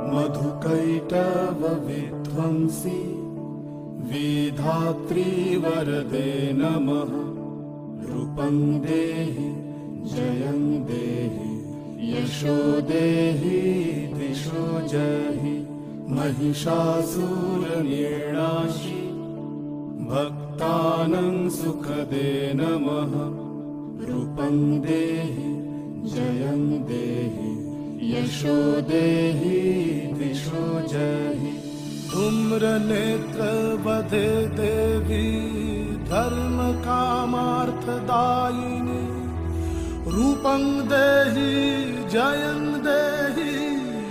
मधुकैटव विध्वंसी विधात्री वरदे नमः रूपं देहि जयं देहि यशो देहि दिशो जहि महिषासुरनिर्णाशि भक्तानां सुखदे नमः रूपं देहि जयं देहि यशो देहि दिशो जहि धूम्रनेत्रवधे देवी धर्मकामार्थदायिनी रूपं देहि जयं देहि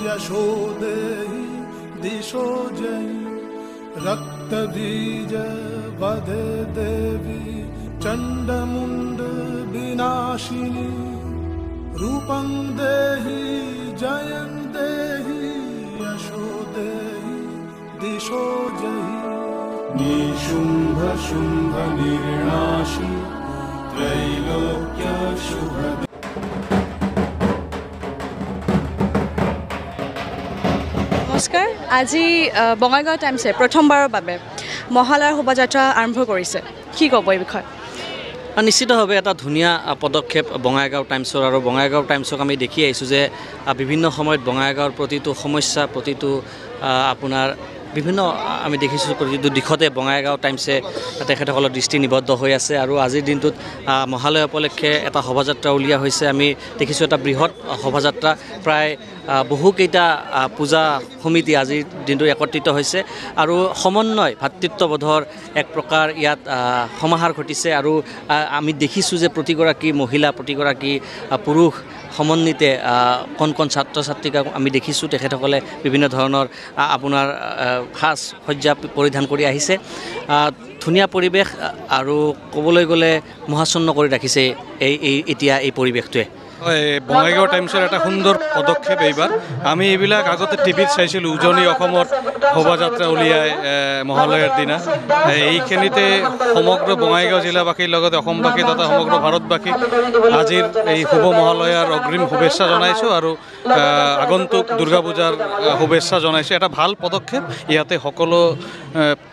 यशो देहि दिशो जहि रक्तबीज वधे देवी चण्डमुण्ड विनाशिनी रूपं देहि जयं देहि यशो देहि दिशो जहि निशुम्भ शुम्भ निर्नाशी त्रैलोक्य शुभ। নমস্কাৰ আজি বঙাইগাঁও টাইমছে প্ৰথমবাৰৰ বাবে মহালয়াৰ শোভাযাত্ৰা আৰম্ভ কৰিছে কি ক'ব এই বিষয়ে নিশ্চিতভাৱে এটা ধুনীয়া পদক্ষেপ বঙাইগাঁও টাইমছৰ আৰু বঙাইগাঁও টাইমছক আমি দেখি আহিছোঁ যে বিভিন্ন সময়ত বঙাইগাঁৱৰ প্ৰতিটো সমস্যা প্ৰতিটো আপোনাৰ বিভিন্ন আমি দেখিছোঁ প্ৰতিটো দিশতে বঙাইগাঁও টাইমছে তেখেতসকলৰ দৃষ্টি নিবদ্ধ হৈ আছে আৰু আজিৰ দিনটোত মহালয়া উপলক্ষে এটা শোভাযাত্ৰা উলিওৱা হৈছে আমি দেখিছোঁ এটা বৃহৎ শোভাযাত্ৰা প্ৰায় বহুকেইটা পূজা সমিতি আজিৰ দিনটোত একত্ৰিত হৈছে আৰু সমন্বয় ভাতৃত্ববোধৰ এক প্ৰকাৰ ইয়াত সমাহাৰ ঘটিছে আৰু আমি দেখিছোঁ যে প্ৰতিগৰাকী মহিলা প্ৰতিগৰাকী পুৰুষ সমন্বিতে কণ কণ ছাত্ৰ ছাত্ৰীক আমি দেখিছোঁ তেখেতসকলে বিভিন্ন ধৰণৰ আপোনাৰ সাজ সজ্জা পৰিধান কৰি আহিছে ধুনীয়া পৰিৱেশ আৰু ক'বলৈ গ'লে মোহাচ্ছন্ন কৰি ৰাখিছে এতিয়া এই পৰিৱেশটোৱে হয় বঙাইগাঁও টাইমছৰ এটা সুন্দৰ পদক্ষেপ এইবাৰ আমি এইবিলাক আগতে টিভিত চাইছিলোঁ উজনি অসমত শোভাযাত্ৰা উলিয়াই মহালয়াৰ দিনা এইখিনিতে সমগ্ৰ বঙাইগাঁও জিলাবাসীৰ লগতে অসমবাসী তথা সমগ্ৰ ভাৰতবাসীক আজিৰ এই শুভ মহালয়াৰ অগ্ৰিম শুভেচ্ছা জনাইছোঁ আৰু আগন্তুক দুৰ্গা পূজাৰ শুভেচ্ছা জনাইছোঁ এটা ভাল পদক্ষেপ ইয়াতে সকলো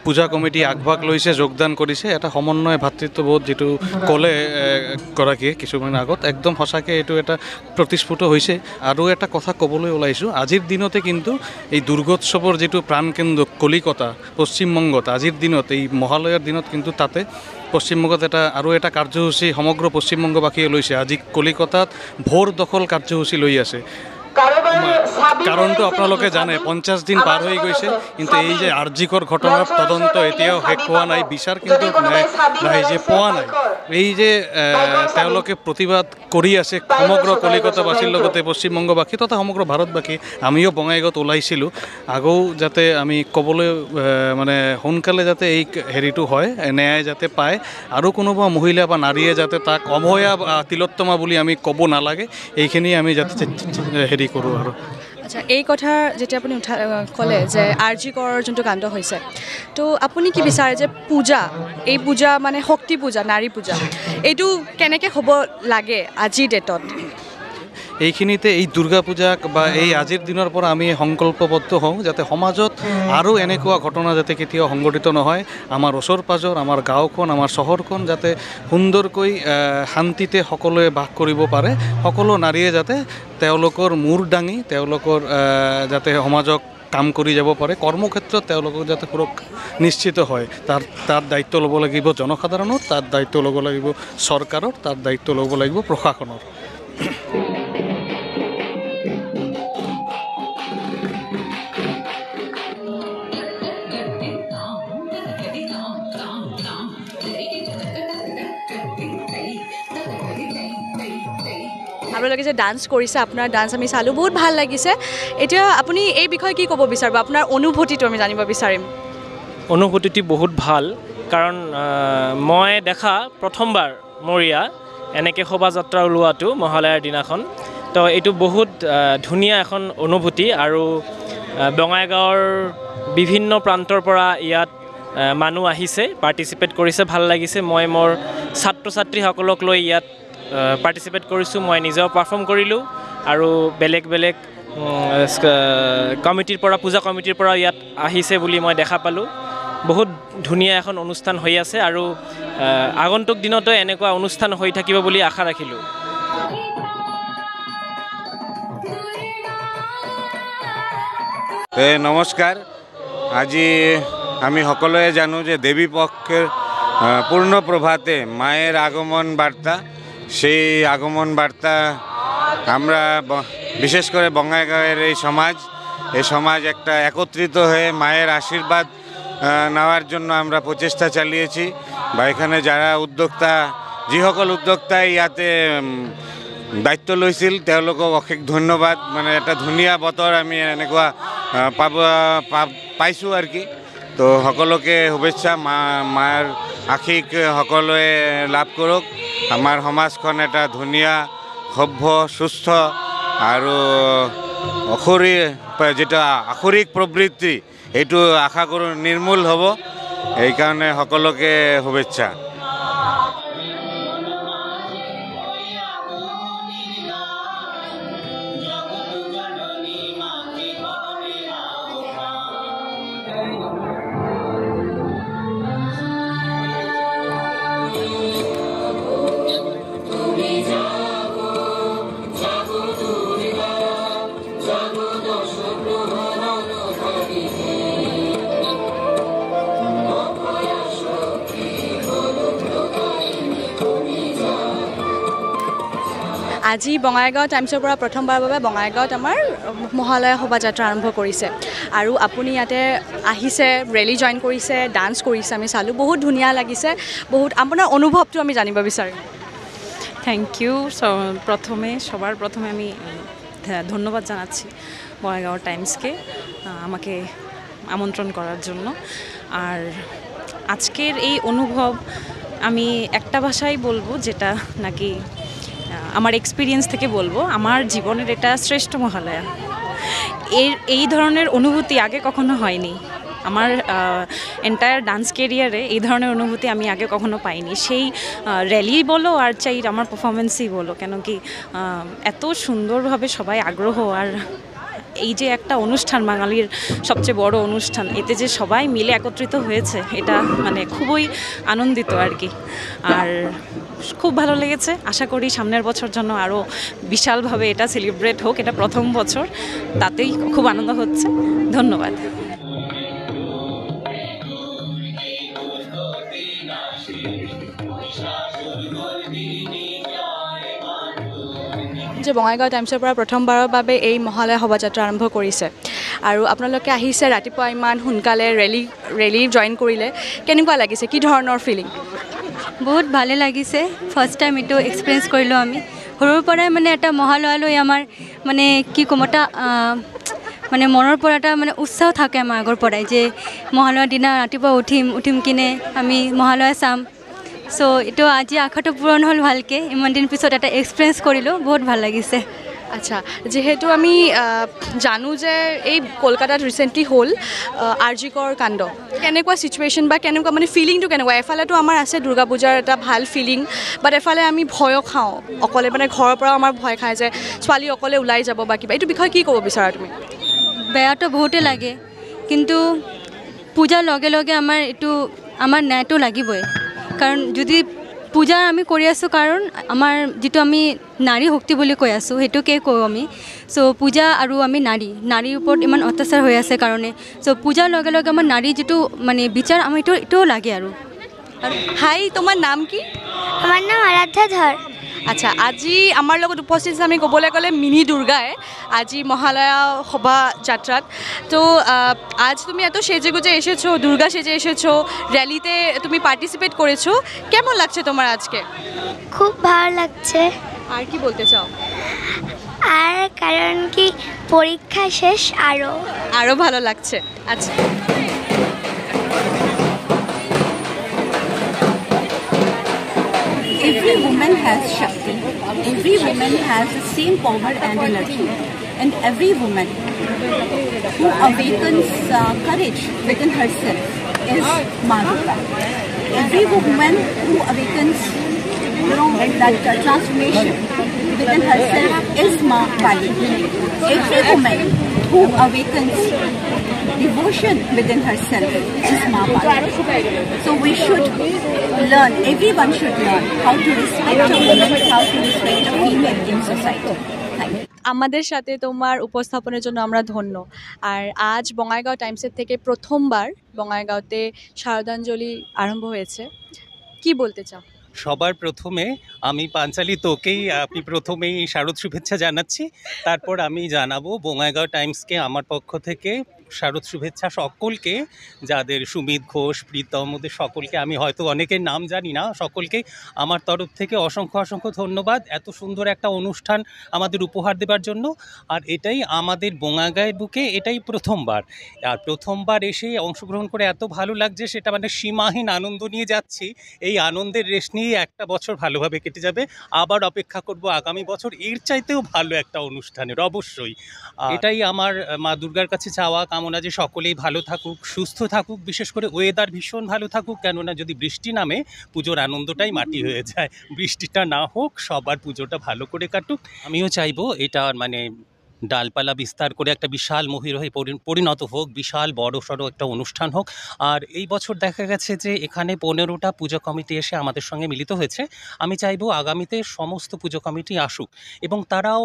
পূজা কমিটি আগভাগ লৈছে যোগদান কৰিছে এটা সমন্বয় ভাতৃত্ববোধ যিটো ক'লে গৰাকীয়ে কিছুমান আগত একদম সঁচাকৈ এইটো এটা প্ৰতিস্ফুট হৈছে আৰু এটা কথা ক'বলৈ ওলাইছোঁ আজিৰ দিনতে কিন্তু এই দুৰ্গোৎসৱৰ যিটো প্ৰাণকেন্দ্ৰ কলিকতা পশ্চিমবংগত আজিৰ দিনত এই মহালয়াৰ দিনত কিন্তু তাতে পশ্চিমবংগত আৰু এটা কাৰ্যসূচী সমগ্ৰ পশ্চিমবংগবাসীয়ে লৈছে আজি কলিকতাত ভোৰ দখল কাৰ্যসূচী লৈ আছে কাৰণটো আপোনালোকে জানে 50 দিন পাৰ হৈ গৈছে কিন্তু এই যে আৰ্জিকৰ ঘটনাৰ তদন্ত এতিয়াও শেষ হোৱা নাই বিচাৰ কিন্তু ৰাইজে পোৱা নাই এই যে তেওঁলোকে প্ৰতিবাদ কৰি আছে সমগ্ৰ কলিকতাবাসীৰ লগতে পশ্চিমবংগবাসী তথা সমগ্ৰ ভাৰতবাসী আমিও বঙাইগাঁৱত ওলাইছিলোঁ আগৌ যাতে আমি ক'বলৈ মানে সোনকালে যাতে এই হেৰিটো হয় ন্যায় যাতে পায় আৰু কোনোবা মহিলা বা নাৰীয়ে যাতে তাক অভয়া তিলোত্তমা বুলি আমি ক'ব নালাগে এইখিনি আমি যাতে হেৰি কৰোঁ আৰু আচ্ছা এই কথা যেতিয়া আপুনি ক'লে যে আৰজি কৰৰ যোনটো কাণ্ড হৈছে তো আপুনি কি বিচাৰে যে পূজা এই পূজা মানে শক্তি পূজা নাৰী পূজা এইটো কেনেকৈ হ'ব লাগে আজিৰ ডেটত এইখিনিতে এই দুৰ্গা পূজাক বা এই আজিৰ দিনৰ পৰা আমি সংকল্পবদ্ধ হওঁ যাতে সমাজত আৰু এনেকুৱা ঘটনা যাতে কেতিয়াও সংঘটিত নহয় আমাৰ ওচৰ পাজৰ আমাৰ গাঁওখন আমাৰ চহৰখন যাতে সুন্দৰকৈ শান্তিতে সকলোৱে বাস কৰিব পাৰে সকলো নাৰীয়ে যাতে তেওঁলোকৰ মূৰ দাঙি তেওঁলোকৰ যাতে সমাজক কাম কৰি যাব পাৰে কৰ্মক্ষেত্ৰত তেওঁলোকক যাতে সুৰক্ষা নিশ্চিত হয় তাৰ দায়িত্ব ল'ব লাগিব জনসাধাৰণৰ তাৰ দায়িত্ব ল'ব লাগিব চৰকাৰৰ তাৰ দায়িত্ব ল'ব লাগিব প্ৰশাসনৰ আপোনালোকে যে ডান্স কৰিছে আপোনাৰ ডান্স আমি চালোঁ বহুত ভাল লাগিছে এতিয়া আপুনি এই বিষয়ে কি ক'ব বিচাৰিব আপোনাৰ অনুভূতিটো আমি জানিব বিচাৰিম অনুভূতিটো বহুত ভাল কাৰণ মই দেখা প্ৰথমবাৰ মৰিয়া এনেকৈ শোভাযাত্ৰা ওলোৱাটো মহালয়াৰ দিনাখন তো এইটো বহুত ধুনীয়া এখন অনুভূতি আৰু বঙাইগাঁৱৰ বিভিন্ন প্ৰান্তৰ পৰা ইয়াত মানুহ আহিছে পাৰ্টিচিপেট কৰিছে ভাল লাগিছে মই মোৰ ছাত্ৰ ছাত্ৰীসকলক লৈ ইয়াত পাৰ্টিচিপেট কৰিছোঁ মই নিজেও পাৰফৰ্ম কৰিলোঁ আৰু বেলেগ বেলেগ কমিটিৰ পৰা পূজা কমিটিৰ পৰা ইয়াত আহিছে বুলি মই দেখা পালোঁ। বহুত ধুনীয়া এখন অনুষ্ঠান হৈ আছে আৰু আগন্তুক দিনতো এনেকুৱা অনুষ্ঠান হৈ থাকিব বুলি আশা ৰাখিলোঁ। নমস্কাৰ। আজি আমি সকলোৱে জানো যে দেৱী পক্ষৰ পূৰ্ণ প্রভাতে মায়ের আগমন বার্তা, সেই আগমন বার্তা আমরা বিশেষ করে বঙ্গাইগাঁওয়ের এই সমাজ একটা একত্রিত হয়ে মায়ের আশীর্বাদ নেওয়ার জন্য আমরা প্রচেষ্টা চালিয়েছি। বা এখানে যারা উদ্যোক্তা, যিসকল উদ্যোক্তাই ইয়াতে দায়িত্ব লৈছিল তেওঁলোকক অশেষ ধন্যবাদ। মানে এটা ধুনীয়া বতৰ আমি এনেকুৱা পাইছোঁ আৰু কি। তো সকলোকে শুভেচ্ছা, মাৰ আশীষ সকলোৱে লাভ কৰক। আমাৰ সমাজখন এটা ধুনীয়া, সভ্য, সুস্থ আৰু যেটা আসুৰিক প্ৰবৃত্তি এইটো আশা কৰোঁ নিৰ্মূল হ'ব। এইকাৰণে সকলোকে শুভেচ্ছা। আজি বঙাইগাঁও টাইমছৰ পৰা প্ৰথমবাৰৰ বাবে বঙাইগাঁৱত আমাৰ মহালয়া শোভাযাত্ৰা আৰম্ভ কৰিছে আৰু আপুনি ইয়াতে আহিছে, ৰেলী জইন কৰিছে, ডান্স কৰিছে, আমি চালোঁ, বহুত ধুনীয়া লাগিছে। বহুত আপোনাৰ অনুভৱটো আমি জানিব বিচাৰিম। Thank you. সবার প্রথমে আমি ধন্যবাদ জানাচ্ছি বঙাইগাঁও টাইমসকে আমাকে আমন্ত্রণ করার জন্য। আর আজকের এই অনুভব আমি একটা ভাষায় বলবো, যেটা নাকি আমার এক্সপিরিয়েন্স থেকে বলবো, আমার জীবনের এটা শ্রেষ্ঠ মহালয়া। এই ধরনের অনুভূতি আগে কখনো হয়নি। আমার এন্টায়ার ডান্স কেরিয়ারে এই ধরনের অনুভূতি আমি আগে কখনো পাইনি। সেই র্যালি বলো আর চাই আমার পারফরমেন্সই বলো, কেন কি এত সুন্দরভাবে সবাই আগ্রহ, আর এই যে একটা অনুষ্ঠান, বাঙালির সবচেয়ে বড় অনুষ্ঠান, এতে যে সবাই মিলে একত্রিত হয়েছে, এটা মানে খুবই আনন্দিত আর কি। আর খুব ভালো লেগেছে। আশা করি সামনের বছর জন্য আরও বিশালভাবে এটা সেলিব্রেট হোক। এটা প্রথম বছর, তাতেই খুব আনন্দ হচ্ছে। ধন্যবাদ। যে বঙাইগাঁও টাইমছৰ পৰা প্ৰথমবাৰৰ বাবে এই মহালয়া শোভাযাত্ৰা আৰম্ভ কৰিছে আৰু আপোনালোকে আহিছে ৰাতিপুৱা ইমান সোনকালে ৰেলী জইন কৰিলে, কেনেকুৱা লাগিছে, কি ধৰণৰ ফিলিং? বহুত ভালে লাগিছে। ফাৰ্ষ্ট টাইম এইটো এক্সপিৰিয়েঞ্চ কৰিলোঁ আমি। সৰুৰ পৰাই মানে এটা মহালয়ালৈ আমাৰ মানে কি ক'ম, এটা মানে মনৰ পৰা এটা মানে উৎসাহ থাকে আমাৰ আগৰ পৰাই, যে মহালয়াৰ দিনা ৰাতিপুৱা উঠিম কিনে আমি মহালয়া চাম। সো এইটো আজি আশাটো পূৰণ হ'ল ভালকৈ। ইমান দিন পিছত এটা এক্সপিৰিয়েঞ্চ কৰিলোঁ, বহুত ভাল লাগিছে। আচ্ছা, যিহেতু আমি জানো যে এই কলকাতাত ৰিচেণ্টলি হ'ল আৰজি কৰ কাণ্ড, কেনেকুৱা ছিটুৱেশ্যন বা কেনেকুৱা মানে ফিলিংটো কেনেকুৱা? এফালেতো আমাৰ আছে দুৰ্গা পূজাৰ এটা ভাল ফিলিং, বাট এফালে আমি ভয়ো খাওঁ অকলে, মানে ঘৰৰ পৰাও আমাৰ ভয় খায় যে ছোৱালী অকলে ওলাই যাব বা কিবা। এইটো বিষয়ে কি ক'ব বিচাৰা তুমি? বেয়াটো বহুতে লাগে, কিন্তু পূজাৰ লগে লগে আমাৰ ন্যায়টো লাগিবই। কাৰণ যদি পূজা আমি কৰি আছোঁ, কাৰণ আমাৰ যিটো আমি নাৰী শক্তি বুলি কৈ আছোঁ, সেইটোকে কওঁ আমি। চ' পূজা আৰু আমি নাৰীৰ ওপৰত ইমান অত্যাচাৰ হৈ আছে কাৰণে, চ' পূজাৰ লগে লগে আমাৰ নাৰীৰ যিটো মানে বিচাৰ, আমাৰ এইটোও লাগে। আৰু হাই, তোমাৰ নাম কি? আমাৰ নাম আৰাধ্যা ধৰ। আচ্ছা, আজি আমাৰ লগত উপস্থিত আছে, আমি ক'বলৈ গ'লে মিনি দুৰ্গাই আজি মহালয়া শোভাযাত্রাত। তো আজ তুমি এত সেজে গুজে এসেছো, দুর্গা সেজে এসেছো, র্যালিতে তুমি পার্টিসিপেট করেছো, কেমন লাগছে তোমার আজকে? খুব ভালো লাগছে। আর কি বলতে চাও? আর কারণ কি পরীক্ষা শেষ, আরও ভালো লাগছে। আচ্ছা, Every woman has Shakti. Every woman has the same power and energy. And every woman who awakens courage within herself is Ma Durga. Every woman who awakens that transformation within herself is Ma Kali. Every woman who awakens devotion within herself is Ma Kali. So we should learn, everyone should learn how to respect a woman, how to respect a female in society. Thank you. আমাদের সাথে তোমার উপস্থাপনের জন্য আমরা ধন্য। আর আজ বঙ্গাইগাঁও টাইমসের থেকে প্রথমবার বঙ্গাইগাঁওতে শারদাঞ্জলি আরম্ভ হয়েছে, কি বলতে চাও? সবার প্রথমে আমি পাঞ্চালি তোকেই আমি প্রথমেই শারদ শুভেচ্ছা জানাচ্ছি, তারপর আমি জানাবো বঙ্গাইগাঁও টাইমসকে আমার পক্ষ থেকে শারদ শুভেচ্ছা সকলকে, যাদের সুমিত ঘোষ, প্রীতম, ওদের সকলকে আমি হয়তো অনেকের নাম জানি না, সকলকে আমার তরফ থেকে অসংখ্য অসংখ্য ধন্যবাদ এত সুন্দর একটা অনুষ্ঠান আমাদের উপহার দেবার জন্য। আর এটাই আমাদের বঙ্গাইগাঁওয়ের বুকে এটাই প্রথমবার, আর প্রথমবার এসে অংশগ্রহণ করে এত ভালো লাগছে, সেটা মানে সীমাহীন আনন্দ নিয়ে যাচ্ছি। এই আনন্দের রেশ নিয়েই একটা বছর ভালোভাবে কেটে যাবে, আবার অপেক্ষা করব আগামী বছর এর চাইতেও ভালো একটা অনুষ্ঠানের। অবশ্যই এটাই আমার মা দুর্গার কাছে চাওয়া কামনা, যে সকলেই ভালো থাকুক, সুস্থ থাকুক, বিশেষ করে ওয়েদার ভীষণ ভালো থাকুক, কেননা যদি বৃষ্টি নামে পুজোর আনন্দটাই মাটি হয়ে যায়। বৃষ্টিটা না হোক, সবার পুজোটা ভালো করে কাটুক। আমিও চাইবো এটা মানে ডালপালা বিস্তার করে একটা বিশাল মহির হয়ে পরিণত হোক, বিশাল বড় সড়ো একটা অনুষ্ঠান হোক। আর এই বছর দেখা গেছে যে এখানে 15টা পুজো কমিটি এসে আমাদের সঙ্গে মিলিত হয়েছে। আমি চাইবো আগামীতে সমস্ত পুজো কমিটি আসুক এবং তারাও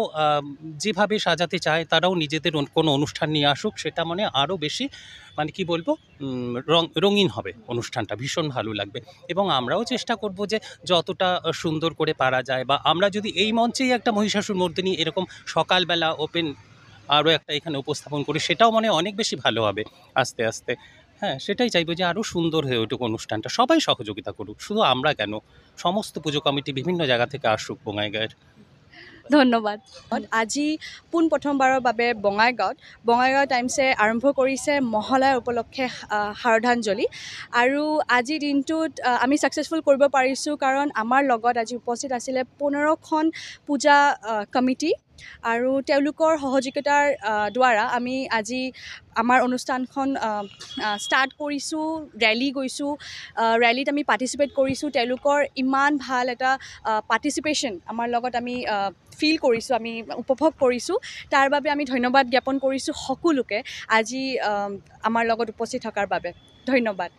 যেভাবে সাজাতে চায় তারাও নিজেদের কোনো অনুষ্ঠান নিয়ে আসুক, সেটা মানে আরও বেশি মানে কি বলবো রঙিন হবে অনুষ্ঠানটা, ভীষণ ভালো লাগবে। এবং আমরাও চেষ্টা করব যে যতটা সুন্দর করে পারা যায়, বা আমরা যদি এই মঞ্চেই একটা মহিষাসুর মর্দিনী এরকম সকালবেলা ওপেন আরও একটা এখানে উপস্থাপন করি, সেটাও মানে অনেক বেশি ভালো হবে আস্তে আস্তে। হ্যাঁ, সেটাই চাইবো যে আরও সুন্দর হয়ে উঠুক অনুষ্ঠানটা, সবাই সহযোগিতা করুক, শুধু আমরা কেন, সমস্ত পুজো কমিটি বিভিন্ন জায়গা থেকে আসুক বঙাইগাঁওয়ের। ধন্যবাদ। আজি পোনপ্ৰথমবাৰৰ বাবে বঙাইগাঁও টাইমছে আৰম্ভ কৰিছে মহালয়া উপলক্ষে শাৰদাঞ্জলি, আৰু আজিৰ দিনটোত আমি ছাকচেছফুল কৰিব পাৰিছোঁ কাৰণ আমাৰ লগত আজি উপস্থিত আছিলে 15খন পূজা কমিটি, আৰু তেওঁলোকৰ সহযোগিতাৰ দ্বাৰা আমি আজি আমাৰ অনুষ্ঠানখন ষ্টাৰ্ট কৰিছোঁ, ৰেলী গৈছোঁ, ৰেলীত আমি পাৰ্টিচিপেট কৰিছোঁ। তেওঁলোকৰ ইমান ভাল এটা পাৰ্টিচিপেশ্যন আমাৰ লগত আমি ফিল কৰিছোঁ, আমি উপভোগ কৰিছোঁ, তাৰ বাবে আমি ধন্যবাদ জ্ঞাপন কৰিছোঁ সকলোকে আজি আমাৰ লগত উপস্থিত থকাৰ বাবে। ধন্যবাদ।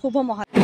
শুভ মহালয়া।